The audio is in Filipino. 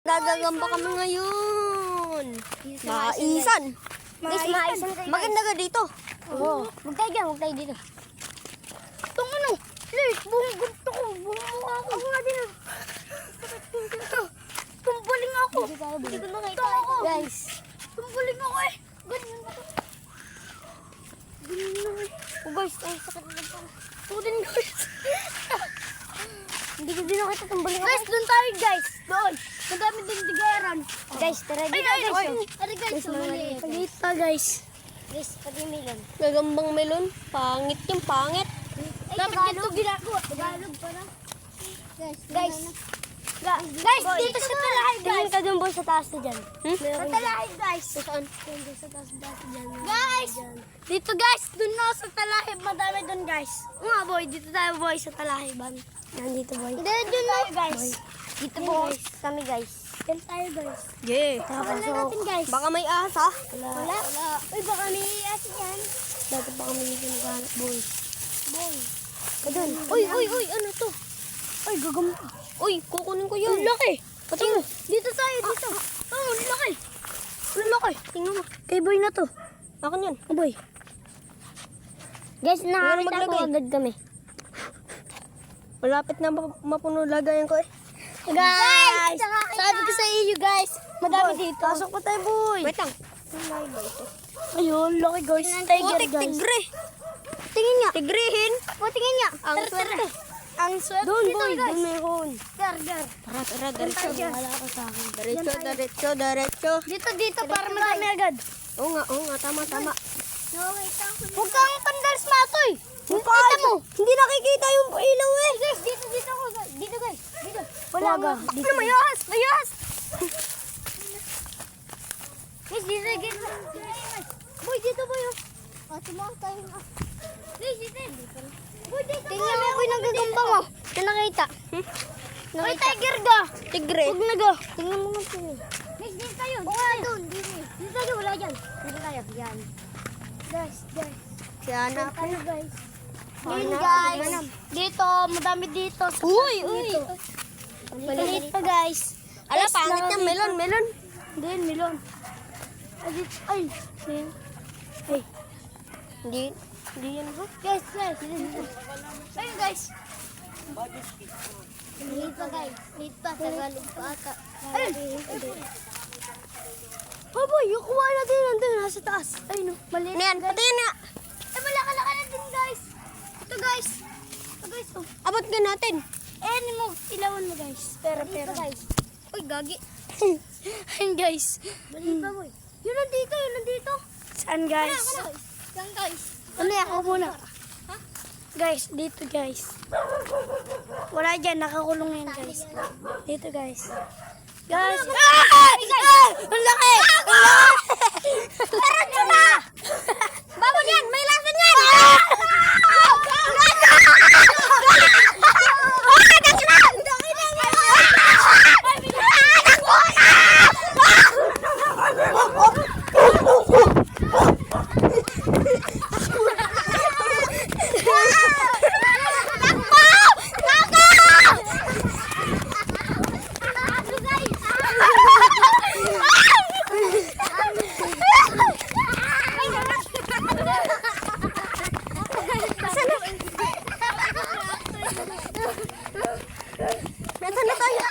Gagagamba kami ngayon. Maisan. Guys, maisan kayo. Maganda ka dito. Oo. Huwag tayo dyan, huwag tayo dito. Itong ano, Liz, buong gusto ko, buong mukha ko. Ako nga din. Tumbuling ako. Hindi ko nakita ako. Guys. Tumbuling ako eh. Ganyan ako. Ganyan ako eh. Oh guys, ay sakit na ito. Ito din guys. Hindi ko din nakita tumbuling ako. Guys, doon tayo guys. Doon. Madami din tigaran. Guys, tara dito guys. Tara guys, pagita guys. Guys, pati melon. Gagambang melon. Pangit yung pangit. Dapat dito ginagawa. Tagalog para. Guys. Guys, dito sa talahay guys. Tingin ka dun boy sa taas na dyan. Sa talahay guys. Saan? Sa taas dyan. Guys! Dito guys, dun na sa talahay. Madami dun guys. Nga boy, dito tayo boy sa talahay ban. Yan dito boy. Dun na guys. Dito po kami guys. Yan tayo guys. Yeah. Wala natin guys. Baka may ahas ha. Wala. Uy, baka may asin yan. Dati pa kami dito naghahanap boy. Boy. Kadun. Uy, ano to? Uy, gagamba. Uy, kukunin ko yun. Ang laki. Pati mo. Dito tayo, dito. Oh, ang laki. Ang laki. Tingnan mo. Kay boy na to. Akin yan. Oh, boy. Guys, nakakita ko maglagay? agad kami. Malapit na mapuno lagayan ko eh. Guys! Sabi ko sa iyo guys, madami dito. Pasok pa tayo boy. Wait lang. Ayun, laki guys. Tiger Putik, guys. tigre. Tingin nga. Tigrehin. O, tingin nga. Ang swerte. Ang swerte Doon dito boy, guys. doon meron. Gar. Tara, diretso. tayo. Wala ka sa akin. Yan tayo. Diretso. Dito, para madami agad. Oo nga, tama. Nakakita ko. Huwag kang pandals matoy. Kita mo. Hindi nakikita yung ilaw eh. Guys, dito ako. Dito guys. Dito. Wala nga. Dito. Mayahas. Guys, dito guys. Boy, dito boy. Tumakot tayo nga. Guys, dito. Boy, dito. Tingnan mo ako yung nagagamba mo. Yung nakita. Uy, tiger ga. Tigre. Huwag na ga. Tingnan mo nga po. Guys, dito tayo. Doon. Dito tayo. Wala dyan. Dito tayo. Yan. Guys. Kaya na. Tayo guys. Hanap. Yun guys. Dito, madami dito. Uy. Maliit pa guys. Ala, Guys, pangit yung melon. Din, melon. Ay. Hindi yan ba? Guys. Ayun guys. Maliit pa guys. Maliit pa. Tagalog pa ata. Ayun. Oh boy, yung kuha natin nandun. Nasa taas. Ayun. Maliit. Ano yan? Patayin nga. Ay, malaka-laka na din guys. Ito guys. Oh. Abot ka natin. Ano mo, ilawan mo guys. Pero. Guys. Uy, gagi. Ayun guys. Maliit pa boy. Yun nandito. Saan guys? Yan guys. Ano yan? Ako muna. Guys, dito guys. Wala dyan, nakakulong yan guys. Dito guys. Guys. Ang laki! Parang na! Bawal yan! May lason yan! Nasaan na tayo?